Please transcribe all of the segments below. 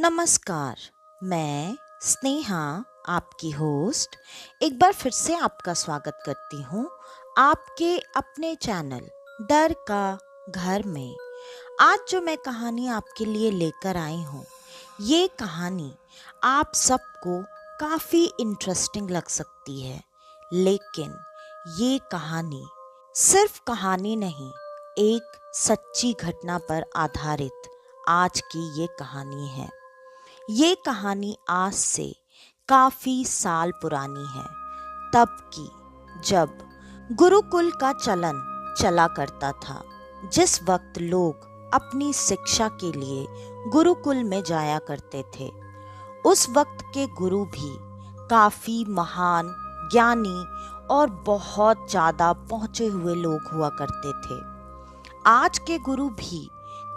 नमस्कार। मैं स्नेहा, आपकी होस्ट, एक बार फिर से आपका स्वागत करती हूँ आपके अपने चैनल डर का घर में। आज जो मैं कहानी आपके लिए लेकर आई हूँ, ये कहानी आप सबको काफ़ी इंटरेस्टिंग लग सकती है, लेकिन ये कहानी सिर्फ कहानी नहीं, एक सच्ची घटना पर आधारित आज की ये कहानी है। ये कहानी आज से काफी साल पुरानी है, तब की जब गुरुकुल का चलन चला करता था। जिस वक्त लोग अपनी शिक्षा के लिए गुरुकुल में जाया करते थे, उस वक्त के गुरु भी काफी महान, ज्ञानी और बहुत ज्यादा पहुंचे हुए लोग हुआ करते थे। आज के गुरु भी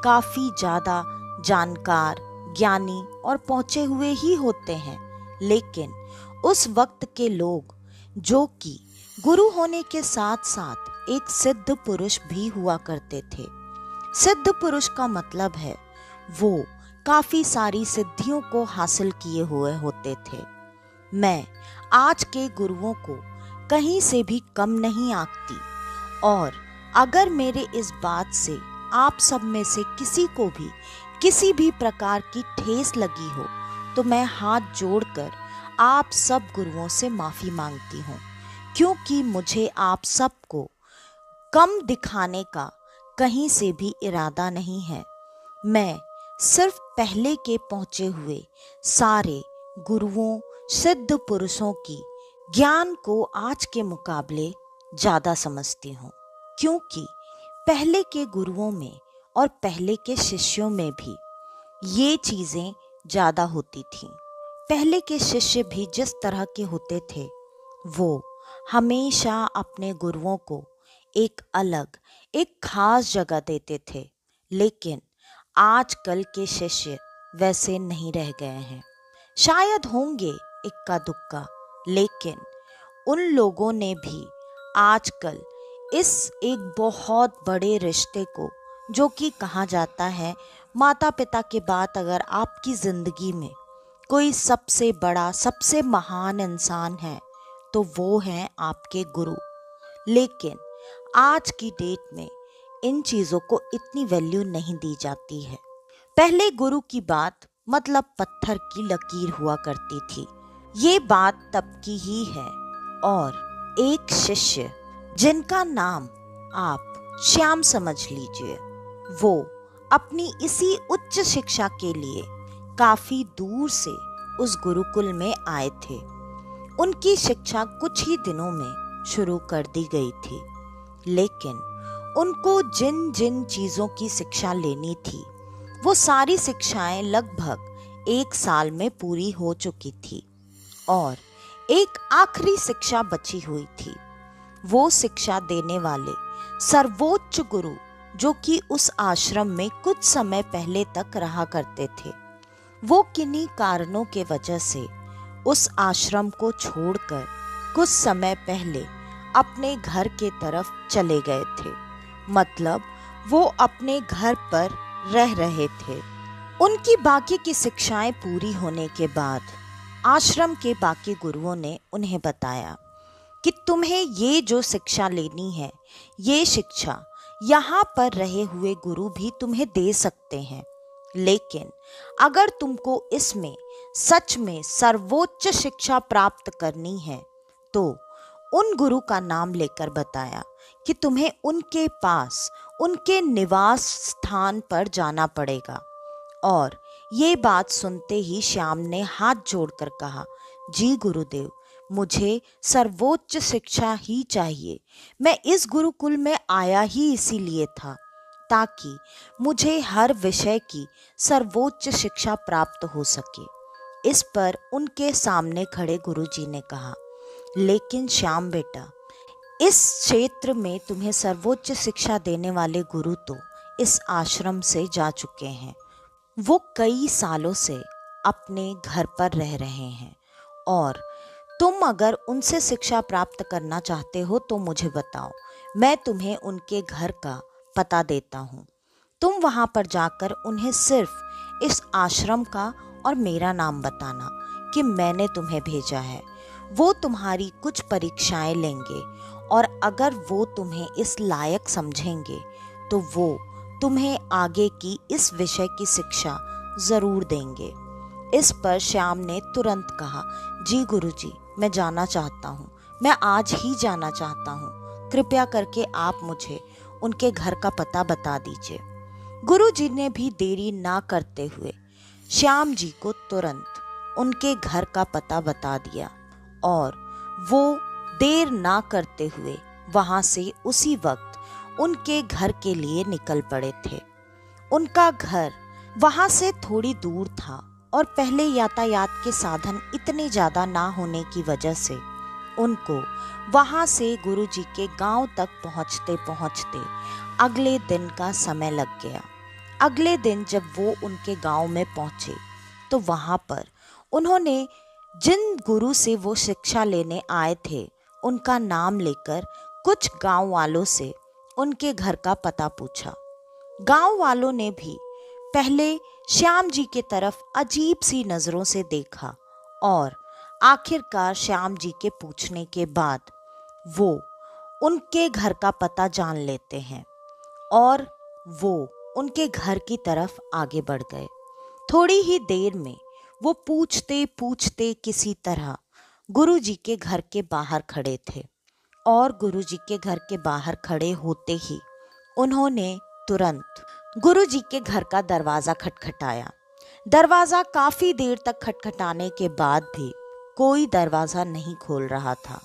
काफी ज्यादा जानकार, ज्ञानी और पहुंचे हुए ही होते हैं, लेकिन उस वक्त के लोग जो कि गुरु होने के साथ साथ एक सिद्ध पुरुष भी हुआ करते थे। सिद्ध पुरुष का मतलब है वो काफी सारी सिद्धियों को हासिल किए हुए होते थे। मैं आज के गुरुओं को कहीं से भी कम नहीं आंकती, और अगर मेरे इस बात से आप सब में से किसी को भी किसी भी प्रकार की ठेस लगी हो, तो मैं हाथ जोड़कर आप सब गुरुओं से माफी मांगती हूँ, क्योंकि मुझे आप सबको कम दिखाने का कहीं से भी इरादा नहीं है। मैं सिर्फ पहले के पहुंचे हुए सारे गुरुओं, सिद्ध पुरुषों की ज्ञान को आज के मुकाबले ज्यादा समझती हूँ, क्योंकि पहले के गुरुओं में और पहले के शिष्यों में भी ये चीजें ज्यादा होती थीं। पहले के शिष्य भी जिस तरह के होते थे, वो हमेशा अपने गुरुओं को एक अलग, एक खास जगह देते थे, लेकिन आजकल के शिष्य वैसे नहीं रह गए हैं। शायद होंगे इक्का दुक्का, लेकिन उन लोगों ने भी आजकल इस एक बहुत बड़े रिश्ते को, जो कि कहा जाता है माता पिता के बाद अगर आपकी जिंदगी में कोई सबसे बड़ा, सबसे महान इंसान है, तो वो हैं आपके गुरु। लेकिन आज की डेट में इन चीजों को इतनी वैल्यू नहीं दी जाती है। पहले गुरु की बात मतलब पत्थर की लकीर हुआ करती थी। ये बात तब की ही है, और एक शिष्य जिनका नाम आप श्याम समझ लीजिए, वो अपनी इसी उच्च शिक्षा के लिए काफी दूर से उस गुरुकुल में आए थे। उनकी शिक्षा कुछ ही दिनों में शुरू कर दी गई थी, लेकिन उनको जिन जिन चीजों की शिक्षा लेनी थी, वो सारी शिक्षाएं लगभग 1 साल में पूरी हो चुकी थी, और एक आखिरी शिक्षा बची हुई थी। वो शिक्षा देने वाले सर्वोच्च गुरु, जो कि उस आश्रम में कुछ समय पहले तक रहा करते थे, वो किन्हीं कारणों के वजह से उस आश्रम को छोड़कर कुछ समय पहले अपने घर के तरफ चले गए थे। मतलब वो अपने घर पर रह रहे थे। उनकी बाकी की शिक्षाएं पूरी होने के बाद आश्रम के बाकी गुरुओं ने उन्हें बताया कि तुम्हें ये जो शिक्षा लेनी है, ये शिक्षा यहाँ पर रहे हुए गुरु भी तुम्हें दे सकते हैं, लेकिन अगर तुमको इसमें सच में सर्वोच्च शिक्षा प्राप्त करनी है, तो उन गुरु का नाम लेकर बताया कि तुम्हें उनके पास, उनके निवास स्थान पर जाना पड़ेगा। और ये बात सुनते ही श्याम ने हाथ जोड़कर कहा, जी गुरुदेव, मुझे सर्वोच्च शिक्षा ही चाहिए। मैं इस गुरुकुल में आया ही इसीलिए था, ताकि मुझे हर विषय की सर्वोच्च शिक्षा प्राप्त हो सके। इस पर उनके सामने खड़े गुरुजी ने कहा, लेकिन श्याम बेटा, इस क्षेत्र में तुम्हें सर्वोच्च शिक्षा देने वाले गुरु तो इस आश्रम से जा चुके हैं। वो कई सालों से अपने घर पर रह रहे हैं, और तुम अगर उनसे शिक्षा प्राप्त करना चाहते हो तो मुझे बताओ, मैं तुम्हें उनके घर का पता देता हूँ। तुम वहाँ पर जाकर उन्हें सिर्फ इस आश्रम का और मेरा नाम बताना कि मैंने तुम्हें भेजा है। वो तुम्हारी कुछ परीक्षाएं लेंगे और अगर वो तुम्हें इस लायक समझेंगे तो वो तुम्हें आगे की इस विषय की शिक्षा जरूर देंगे। इस पर श्याम ने तुरंत कहा, जी गुरुजी, मैं जाना चाहता हूँ, मैं आज ही जाना चाहता हूँ। कृपया करके आप मुझे उनके घर का पता बता दीजिए। गुरुजी ने भी देरी ना करते हुए श्याम जी को तुरंत उनके घर का पता बता दिया और वो देर ना करते हुए वहां से उसी वक्त उनके घर के लिए निकल पड़े थे। उनका घर वहां से थोड़ी दूर था और पहले यातायात के साधन इतने ज्यादा ना होने की वजह से उनको वहां से गुरुजी के गांव तक पहुंचते पहुंचते अगले दिन का समय लग गया। अगले दिन जब वो उनके गांव में पहुंचे तो वहां पर उन्होंने जिन गुरु से वो शिक्षा लेने आए थे उनका नाम लेकर कुछ गांव वालों से उनके घर का पता पूछा। गांव वालों ने भी पहले श्याम जी के तरफ अजीब सी नजरों से देखा और आखिरकार श्याम जी के पूछने के बाद वो उनके घर का पता जान लेते हैं और वो उनके घर की तरफ आगे बढ़ गए। थोड़ी ही देर में वो पूछते पूछते किसी तरह गुरुजी के घर के बाहर खड़े थे और गुरुजी के घर के बाहर खड़े होते ही उन्होंने तुरंत गुरुजी के घर का दरवाजा खटखटाया। दरवाजा काफी देर तक खटखटाने के बाद भी कोई दरवाजा नहीं खोल रहा था।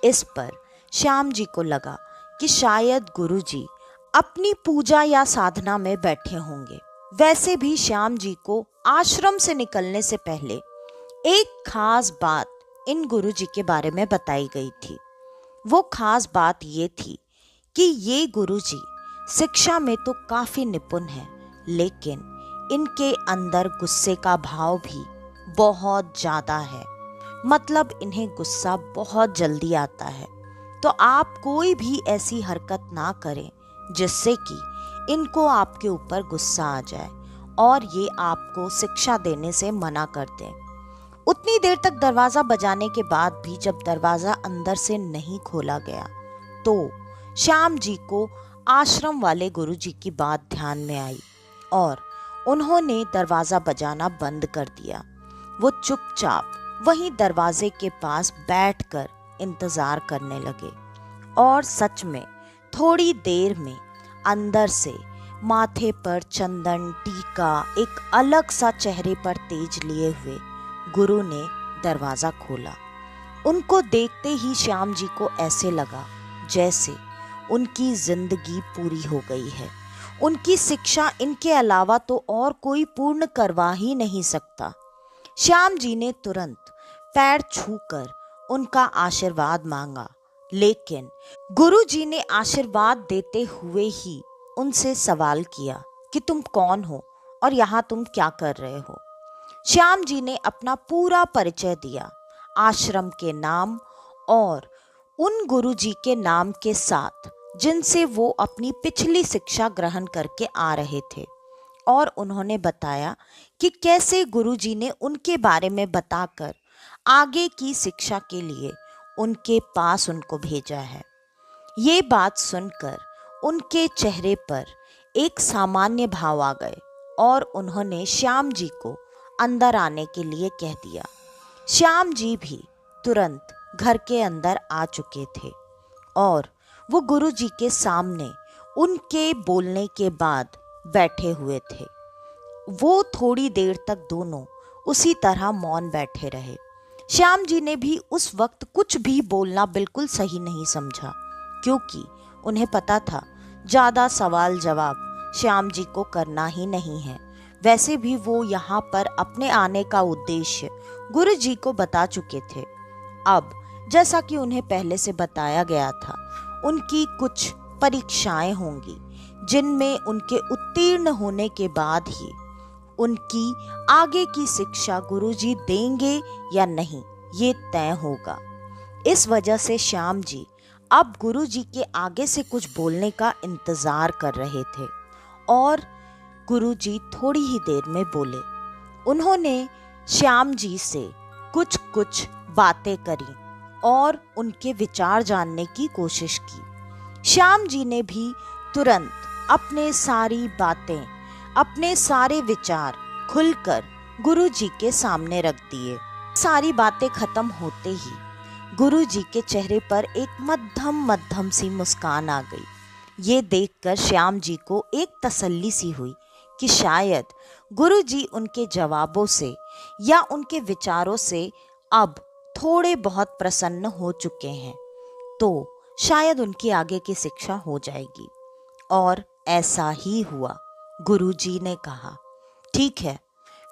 इस पर श्याम जी को लगा कि शायद गुरुजी अपनी पूजा या साधना में बैठे होंगे। वैसे भी श्याम जी को आश्रम से निकलने से पहले एक खास बात इन गुरुजी के बारे में बताई गई थी। वो खास बात ये थी कि ये गुरुजी शिक्षा में तो काफी निपुण हैं, लेकिन इनके अंदर गुस्से का भाव भी बहुत ज्यादा है। मतलब इन्हें गुस्सा बहुत जल्दी आता है। तो आप कोई भी ऐसी हरकत ना करें जिससे कि इनको आपके ऊपर गुस्सा आ जाए और ये आपको शिक्षा देने से मना कर दें। उतनी देर तक दरवाजा बजाने के बाद भी जब दरवाजा अंदर से नहीं खोला गया तो श्याम जी को आश्रम वाले गुरुजी की बात ध्यान में आई और उन्होंने दरवाजा बजाना बंद कर दिया। वो चुपचाप वहीं दरवाजे के पास बैठकर इंतजार करने लगे और सच में थोड़ी देर में अंदर से माथे पर चंदन टीका एक अलग सा चेहरे पर तेज लिए हुए गुरु ने दरवाजा खोला। उनको देखते ही श्याम जी को ऐसे लगा जैसे उनकी जिंदगी पूरी हो गई है। उनकी शिक्षा इनके अलावा तो और कोई पूर्ण करवा ही नहीं सकता। श्याम जी ने तुरंत पैर छूकर उनका आशीर्वाद मांगा, लेकिन गुरुजी ने आशीर्वाद देते हुए ही उनसे सवाल किया कि तुम कौन हो और यहाँ तुम क्या कर रहे हो। श्याम जी ने अपना पूरा परिचय दिया, आश्रम के नाम और उन गुरुजी के नाम के साथ जिनसे वो अपनी पिछली शिक्षा ग्रहण करके आ रहे थे। और उन्होंने बताया कि कैसे गुरुजी ने उनके बारे में बताकर आगे की शिक्षा के लिए उनके पास उनको भेजा है। ये बात सुनकर उनके चेहरे पर एक सामान्य भाव आ गए और उन्होंने श्याम जी को अंदर आने के लिए कह दिया। श्याम जी भी तुरंत घर के अंदर आ चुके थे और वो गुरुजी के सामने उनके बोलने के बाद बैठे हुए थे। वो थोड़ी देर तक दोनों उसी तरह मौन बैठे रहे। श्याम जी ने भी उस वक्त कुछ भी बोलना बिल्कुल सही नहीं समझा, क्योंकि उन्हें पता था ज़्यादा सवाल जवाब श्याम जी को करना ही नहीं है। वैसे भी वो यहाँ पर अपने आने का उद्देश्य गुरु जी को बता चुके थे। अब जैसा कि उन्हें पहले से बताया गया था, उनकी कुछ परीक्षाएं होंगी जिनमें उनके उत्तीर्ण होने के बाद ही उनकी आगे की शिक्षा गुरुजी देंगे या नहीं ये तय होगा। इस वजह से श्याम जी अब गुरुजी के आगे से कुछ बोलने का इंतजार कर रहे थे और गुरुजी थोड़ी ही देर में बोले। उन्होंने श्याम जी से कुछ कुछ बातें करी और उनके विचार जानने की कोशिश की। श्याम जी ने भी तुरंत अपने सारी बातें, अपने सारे विचार खुलकर गुरु जी के सामने रख दिए। सारी बातें खत्म होते ही गुरु जी के चेहरे पर एक मध्यम मध्यम सी मुस्कान आ गई। ये देखकर श्याम जी को एक तसल्ली सी हुई कि शायद गुरु जी उनके जवाबों से या उनके विचारों से अब थोड़े बहुत प्रसन्न हो चुके हैं, तो शायद उनकी आगे की शिक्षा हो जाएगी। और ऐसा ही हुआ। गुरुजी ने कहा, ठीक है,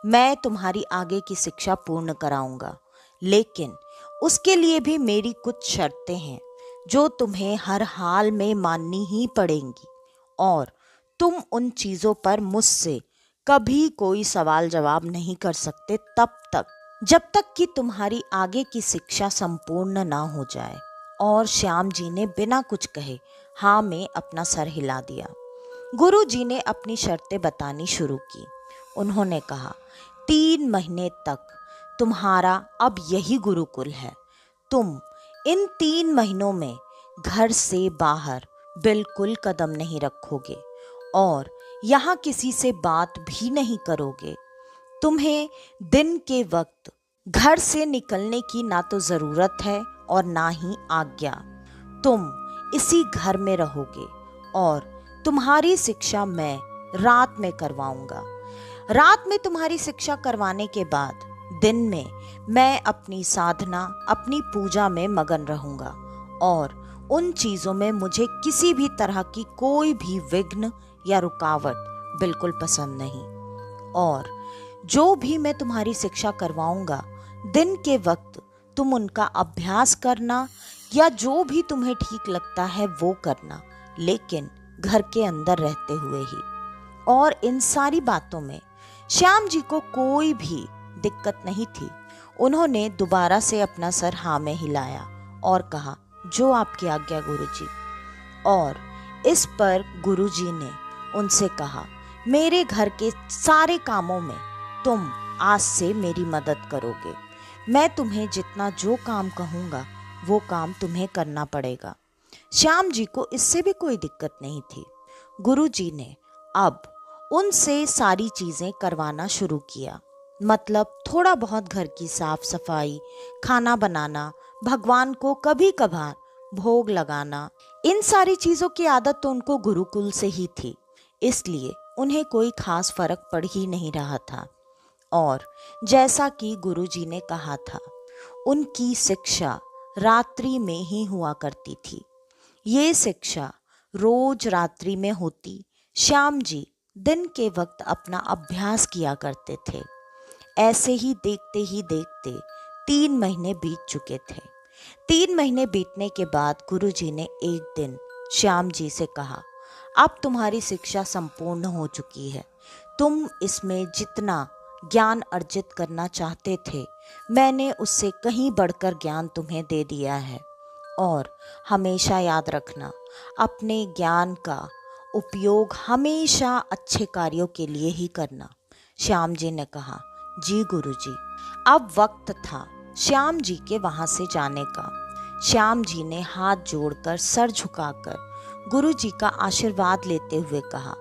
मैं तुम्हारी आगे की शिक्षा पूर्ण कराऊंगा, लेकिन उसके लिए भी मेरी कुछ शर्तें हैं जो तुम्हें हर हाल में माननी ही पड़ेंगी, और तुम उन चीज़ों पर मुझसे कभी कोई सवाल जवाब नहीं कर सकते जब तक कि तुम्हारी आगे की शिक्षा संपूर्ण ना हो जाए। और श्याम जी ने बिना कुछ कहे हाँ में अपना सर हिला दिया। गुरु जी ने अपनी शर्तें बतानी शुरू की। उन्होंने कहा, 3 महीने तक तुम्हारा अब यही गुरुकुल है। तुम इन 3 महीनों में घर से बाहर बिल्कुल कदम नहीं रखोगे और यहाँ किसी से बात भी नहीं करोगे। तुम्हें दिन के वक्त घर से निकलने की ना तो जरूरत है और ना ही आज्ञा। तुम इसी घर में रहोगे और तुम्हारी शिक्षा मैं रात में करवाऊंगा। रात में तुम्हारी शिक्षा करवाने के बाद दिन में मैं अपनी साधना, अपनी पूजा में मगन रहूंगा और उन चीजों में मुझे किसी भी तरह की कोई भी विघ्न या रुकावट बिल्कुल पसंद नहीं। और जो भी मैं तुम्हारी शिक्षा करवाऊंगा, दिन के वक्त तुम उनका अभ्यास करना या जो भी तुम्हें ठीक लगता है वो करना, लेकिन घर के अंदर रहते हुए ही। और इन सारी बातों में श्याम जी को कोई भी दिक्कत नहीं थी। उन्होंने दोबारा से अपना सर हाँ में हिलाया और कहा, जो आपकी आज्ञा गुरुजी। और इस पर गुरुजी ने उनसे कहा, मेरे घर के सारे कामों में तुम आज से मेरी मदद करोगे। मैं तुम्हें जितना जो काम कहूँगा वो काम तुम्हें करना पड़ेगा। श्याम जी को इससे भी कोई दिक्कत नहीं थी। गुरुजी ने अब उनसे सारी चीज़ें करवाना शुरू किया, मतलब थोड़ा बहुत घर की साफ सफाई, खाना बनाना, भगवान को कभी कभार भोग लगाना। इन सारी चीज़ों की आदत तो उनको गुरुकुल से ही थी, इसलिए उन्हें कोई खास फर्क पड़ ही नहीं रहा था। और जैसा कि गुरुजी ने कहा था, उनकी शिक्षा रात्रि में ही हुआ करती थी। ये शिक्षा रोज रात्रि में होती। श्याम जी दिन के वक्त अपना अभ्यास किया करते थे। ऐसे ही देखते 3 महीने बीत चुके थे। 3 महीने बीतने के बाद गुरुजी ने एक दिन श्याम जी से कहा, अब तुम्हारी शिक्षा संपूर्ण हो चुकी है। तुम इसमें जितना ज्ञान अर्जित करना चाहते थे, मैंने उससे कहीं बढ़कर ज्ञान तुम्हें दे दिया है। और हमेशा याद रखना, अपने ज्ञान का उपयोग हमेशा अच्छे कार्यों के लिए ही करना। श्याम जी ने कहा, जी गुरुजी। अब वक्त था श्याम जी के वहां से जाने का। श्याम जी ने हाथ जोड़कर, सर झुकाकर गुरुजी का आशीर्वाद लेते हुए कहा,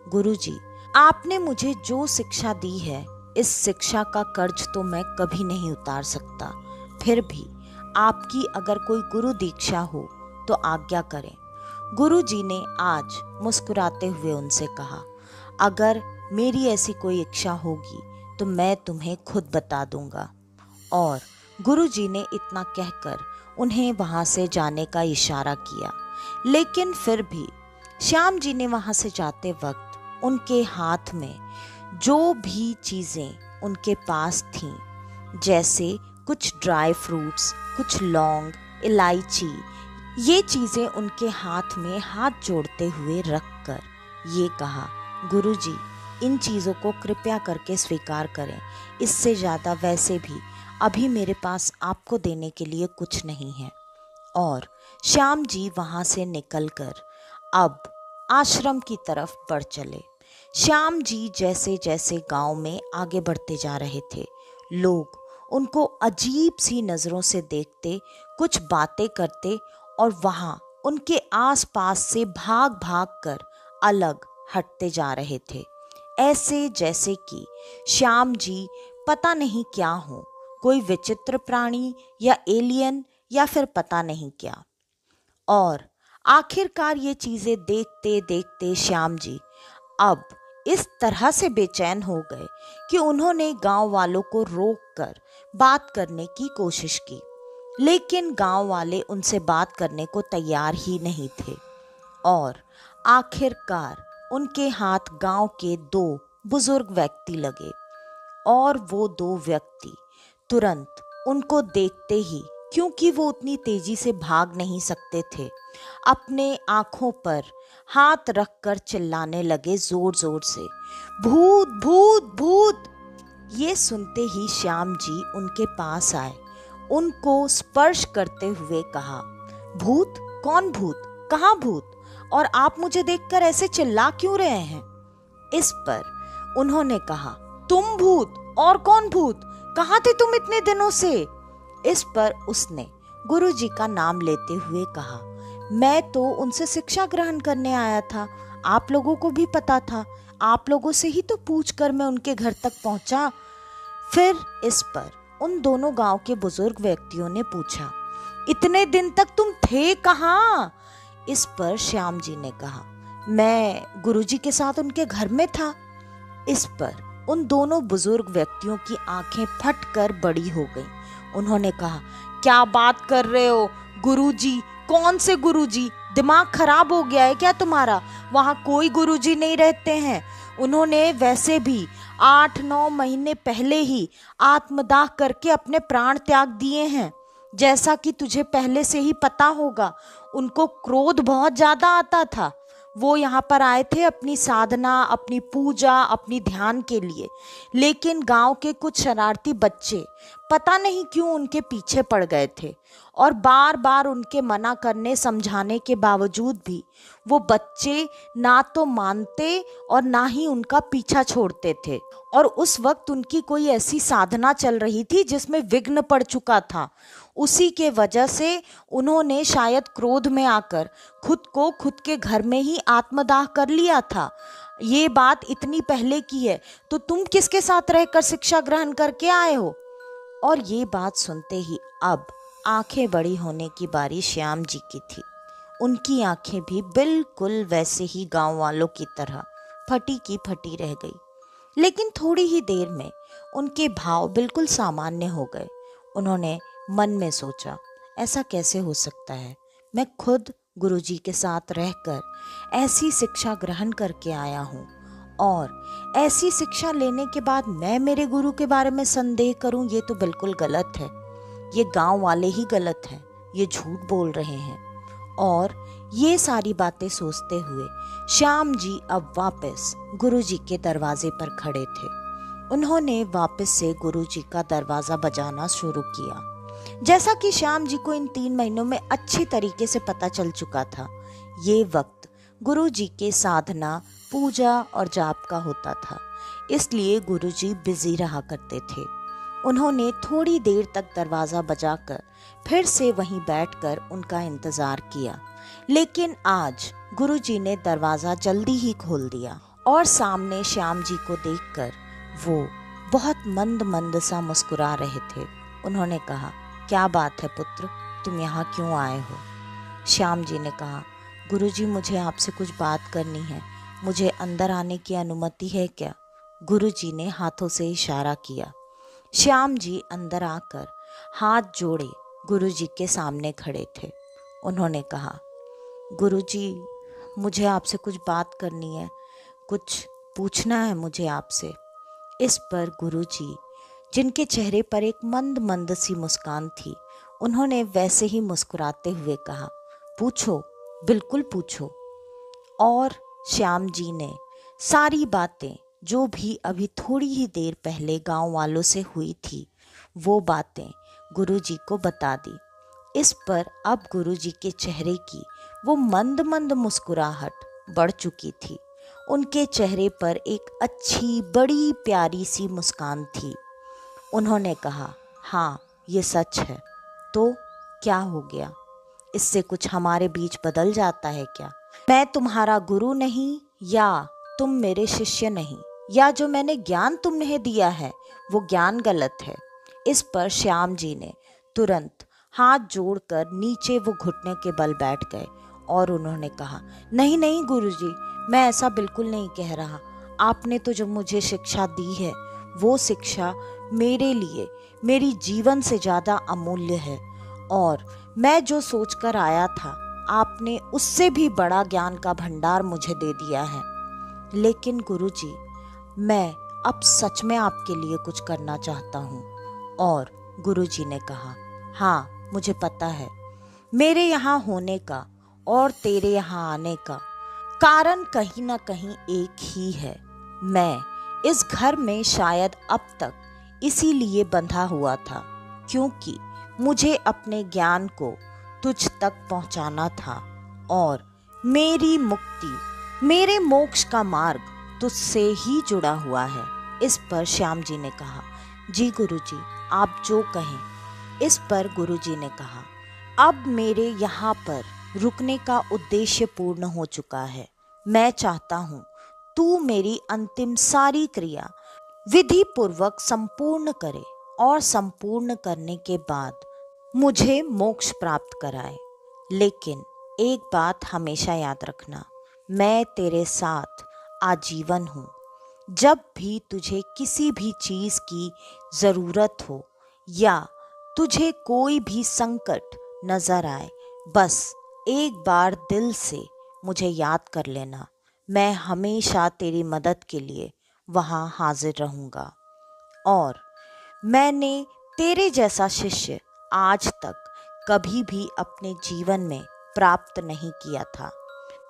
गुरुजी, आपने मुझे जो शिक्षा दी है, इस शिक्षा का कर्ज तो मैं कभी नहीं उतार सकता। फिर भी आपकी अगर कोई गुरु दीक्षा हो तो आज्ञा करें। गुरुजी ने आज मुस्कुराते हुए उनसे कहा, अगर मेरी ऐसी कोई इच्छा होगी तो मैं तुम्हें खुद बता दूंगा। और गुरुजी ने इतना कहकर उन्हें वहां से जाने का इशारा किया। लेकिन फिर भी श्याम जी ने वहां से जाते वक्त उनके हाथ में जो भी चीज़ें उनके पास थीं, जैसे कुछ ड्राई फ्रूट्स, कुछ लौंग, इलायची, ये चीज़ें उनके हाथ में हाथ जोड़ते हुए रखकर ये कहा, गुरुजी, इन चीज़ों को कृपया करके स्वीकार करें। इससे ज़्यादा वैसे भी अभी मेरे पास आपको देने के लिए कुछ नहीं है। और श्याम जी वहाँ से निकलकर अब आश्रम की तरफ बढ़ चले। श्याम जी जैसे जैसे गांव में आगे बढ़ते जा रहे थे, लोग उनको अजीब सी नजरों से देखते, कुछ बातें करते और वहां उनके आसपास से भाग भाग कर अलग हटते जा रहे थे, ऐसे जैसे कि श्याम जी पता नहीं क्या हो, कोई विचित्र प्राणी या एलियन या फिर पता नहीं क्या। और आखिरकार ये चीजें देखते देखते श्याम जी अब इस तरह से बेचैन हो गए कि उन्होंने गांव वालों को रोककर बात करने की कोशिश की, लेकिन गांव वाले उनसे बात करने को तैयार ही नहीं थे। और आखिरकार उनके हाथ गांव के दो बुजुर्ग व्यक्ति लगे और वो दो व्यक्ति तुरंत उनको देखते ही, क्योंकि वो उतनी तेजी से भाग नहीं सकते थे, अपने आंखों पर हाथ रखकर चिल्लाने लगे जोर जोर से, भूत भूत भूत। ये सुनते ही श्याम जी उनके पास आए, उनको स्पर्श करते हुए कहा, भूत? कौन भूत? कहाँ भूत? और आप मुझे देखकर ऐसे चिल्ला क्यों रहे हैं? इस पर उन्होंने कहा, तुम भूत? और कौन भूत? कहाँ थे तुम इतने दिनों से? इस पर उसने गुरुजी का नाम लेते हुए कहा, मैं तो उनसे शिक्षा ग्रहण करने आया था, आप लोगों को भी पता था, आप लोगों से ही तो पूछकर मैं उनके घर तक पहुंचा। फिर इस पर उन दोनों गांव के बुजुर्ग व्यक्तियों ने पूछा, इतने दिन तक तुम थे कहाँ? इस पर श्याम जी ने कहा, मैं गुरुजी के साथ उनके घर में था। इस पर उन दोनों बुजुर्ग व्यक्तियों की आंखें फटकर बड़ी हो गईं। उन्होंने कहा, क्या बात कर रहे हो? गुरुजी? कौन से गुरुजी? दिमाग खराब हो गया है क्या तुम्हारा? वहां कोई गुरुजी नहीं रहते हैं। उन्होंने वैसे भी 8-9 महीने पहले ही आत्मदाह करके अपने प्राण त्याग दिए हैं। जैसा कि तुझे पहले से ही पता होगा, उनको क्रोध बहुत ज्यादा आता था। वो यहाँ पर आए थे अपनी साधना, अपनी पूजा, अपनी ध्यान के लिए, लेकिन गांव के कुछ शरारती बच्चे पता नहीं क्यों उनके पीछे पड़ गए थे और बार बार उनके मना करने समझाने के बावजूद भी वो बच्चे ना तो मानते और ना ही उनका पीछा छोड़ते थे। और उस वक्त उनकी कोई ऐसी साधना चल रही थी जिसमें विघ्न पड़ चुका था। उसी के वजह से उन्होंने शायद क्रोध में आकर खुद को खुद के घर में ही आत्मदाह कर लिया था। ये बात इतनी पहले की है, तो तुम किसके साथ रहकर शिक्षा ग्रहण करके आए हो? और ये बात सुनते ही अब आंखें बड़ी होने की बारी श्याम जी की थी। उनकी आंखें भी बिल्कुल वैसे ही गांव वालों की तरह फटी की फटी रह गई, लेकिन थोड़ी ही देर में उनके भाव बिल्कुल सामान्य हो गए। उन्होंने मन में सोचा, ऐसा कैसे हो सकता है? मैं खुद गुरुजी के साथ रहकर ऐसी शिक्षा ग्रहण करके आया हूँ और ऐसी शिक्षा लेने के बाद मैं मेरे गुरु के बारे में संदेह करूँ, ये तो बिल्कुल गलत है। ये गांव वाले ही गलत हैं, ये झूठ बोल रहे हैं। और ये सारी बातें सोचते हुए श्याम जी अब वापस गुरुजी के दरवाजे पर खड़े थे। उन्होंने वापस से गुरुजी का दरवाजा बजाना शुरू किया। जैसा कि श्याम जी को इन 3 महीनों में अच्छी तरीके से पता चल चुका था, ये वक्त गुरुजी के साधना, पूजा और जाप का होता था, इसलिए गुरुजी बिजी रहा करते थे। उन्होंने थोड़ी देर तक दरवाजा बजाकर फिर से वहीं बैठकर उनका इंतजार किया, लेकिन आज गुरुजी ने दरवाजा जल्दी ही खोल दिया और सामने श्याम जी को देखकर वो बहुत मंद मंद सा मुस्कुरा रहे थे। उन्होंने कहा, क्या बात है पुत्र, तुम यहाँ क्यों आए हो? श्याम जी ने कहा, गुरुजी मुझे आपसे कुछ बात करनी है, मुझे अंदर आने की अनुमति है क्या? गुरुजी ने हाथों से इशारा किया। श्याम जी अंदर आकर हाथ जोड़े गुरुजी के सामने खड़े थे। उन्होंने कहा, गुरुजी मुझे आपसे कुछ बात करनी है, कुछ पूछना है मुझे आपसे। इस पर गुरुजी, जिनके चेहरे पर एक मंद मंद सी मुस्कान थी, उन्होंने वैसे ही मुस्कुराते हुए कहा, पूछो, बिल्कुल पूछो। और श्याम जी ने सारी बातें जो भी अभी थोड़ी ही देर पहले गांव वालों से हुई थी, वो बातें गुरुजी को बता दी। इस पर अब गुरुजी के चेहरे की वो मंद मंद मुस्कुराहट बढ़ चुकी थी। उनके चेहरे पर एक अच्छी बड़ी प्यारी सी मुस्कान थी। उन्होंने कहा, हाँ ये सच है। तो क्या हो गया? इससे कुछ हमारे बीच बदल जाता है क्या? मैं तुम्हारा गुरु नहीं, या तुम मेरे शिष्य नहीं, या जो मैंने ज्ञान तुम्हें दिया है वो ज्ञान गलत है। इस पर श्याम जी ने तुरंत हाथ जोड़कर नीचे वो घुटने के बल बैठ गए और उन्होंने कहा, नहीं नहीं गुरुजी, मैं ऐसा बिल्कुल नहीं कह रहा। आपने तो जो मुझे शिक्षा दी है वो शिक्षा मेरे लिए मेरी जीवन से ज़्यादा अमूल्य है, और मैं जो सोचकर आया था आपने उससे भी बड़ा ज्ञान का भंडार मुझे दे दिया है। लेकिन गुरुजी, मैं अब सच में आपके लिए कुछ करना चाहता हूँ। और गुरुजी ने कहा, हाँ मुझे पता है, मेरे यहाँ होने का और तेरे यहाँ आने का कारण कहीं ना कहीं एक ही है। मैं इस घर में शायद अब तक इसीलिए बंधा हुआ था क्योंकि मुझे अपने ज्ञान को तुझ तक पहुंचाना था, और मेरी मुक्ति, मेरे मोक्ष का मार्ग तुझसे ही जुड़ा हुआ है। इस पर श्याम जी ने कहा, जी गुरुजी, आप जो कहें। इस पर गुरुजी ने कहा, अब मेरे यहाँ पर रुकने का उद्देश्य पूर्ण हो चुका है। मैं चाहता हूँ तू मेरी अंतिम सारी क्रिया विधि पूर्वक संपूर्ण करे और संपूर्ण करने के बाद मुझे मोक्ष प्राप्त कराए। लेकिन एक बात हमेशा याद रखना, मैं तेरे साथ आजीवन हूँ। जब भी तुझे किसी भी चीज़ की ज़रूरत हो या तुझे कोई भी संकट नज़र आए, बस एक बार दिल से मुझे याद कर लेना। मैं हमेशा तेरी मदद के लिए वहाँ हाजिर रहूँगा। और मैंने तेरे जैसा शिष्य आज तक कभी भी अपने जीवन में प्राप्त नहीं किया था,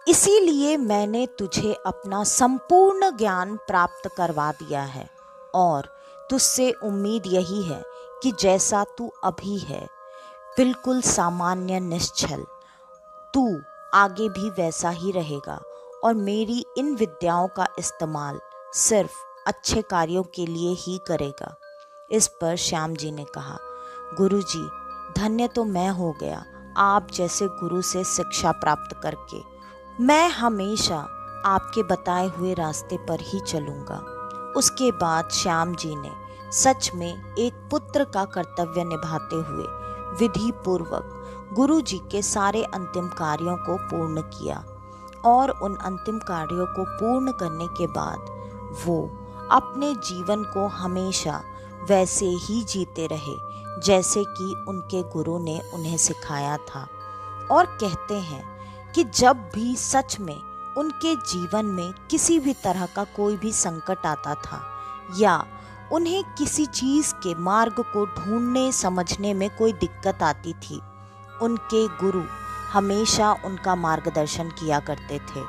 इसीलिए मैंने तुझे अपना संपूर्ण ज्ञान प्राप्त करवा दिया है। और तुझसे उम्मीद यही है कि जैसा तू अभी है, बिल्कुल सामान्य निश्चल, तू आगे भी वैसा ही रहेगा और मेरी इन विद्याओं का इस्तेमाल सिर्फ अच्छे कार्यों के लिए ही करेगा। इस पर श्याम जी ने कहा, गुरुजी, धन्य तो मैं हो गया आप जैसे गुरु से शिक्षा प्राप्त करके। मैं हमेशा आपके बताए हुए रास्ते पर ही चलूँगा। उसके बाद श्याम जी ने सच में एक पुत्र का कर्तव्य निभाते हुए विधि पूर्वक गुरु जी के सारे अंतिम कार्यों को पूर्ण किया, और उन अंतिम कार्यों को पूर्ण करने के बाद वो अपने जीवन को हमेशा वैसे ही जीते रहे जैसे कि उनके गुरु ने उन्हें सिखाया था। और कहते हैं कि जब भी सच में उनके जीवन में किसी भी तरह का कोई भी संकट आता था या उन्हें किसी चीज़ के मार्ग को ढूंढने समझने में कोई दिक्कत आती थी, उनके गुरु हमेशा उनका मार्गदर्शन किया करते थे।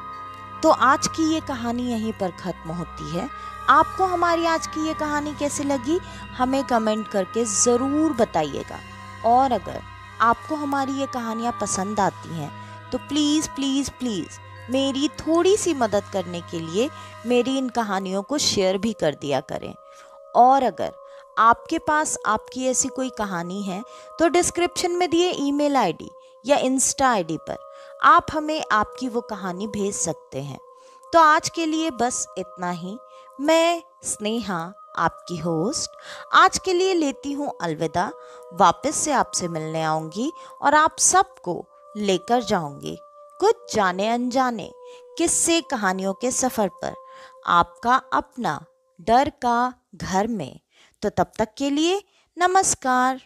तो आज की ये कहानी यहीं पर ख़त्म होती है। आपको हमारी आज की ये कहानी कैसी लगी हमें कमेंट करके ज़रूर बताइएगा। और अगर आपको हमारी ये कहानियाँ पसंद आती हैं तो प्लीज़ प्लीज़ प्लीज़ मेरी थोड़ी सी मदद करने के लिए मेरी इन कहानियों को शेयर भी कर दिया करें। और अगर आपके पास आपकी ऐसी कोई कहानी है तो डिस्क्रिप्शन में दिए ईमेल आईडी या इंस्टा आईडी पर आप हमें आपकी वो कहानी भेज सकते हैं। तो आज के लिए बस इतना ही। मैं स्नेहा, आपकी होस्ट, आज के लिए लेती हूँ अलविदा। वापस से आपसे मिलने आऊँगी और आप सबको लेकर जाऊँगी कुछ जाने अनजाने किस्से कहानियों के सफ़र पर, आपका अपना डर का घर में। तो तब तक के लिए नमस्कार।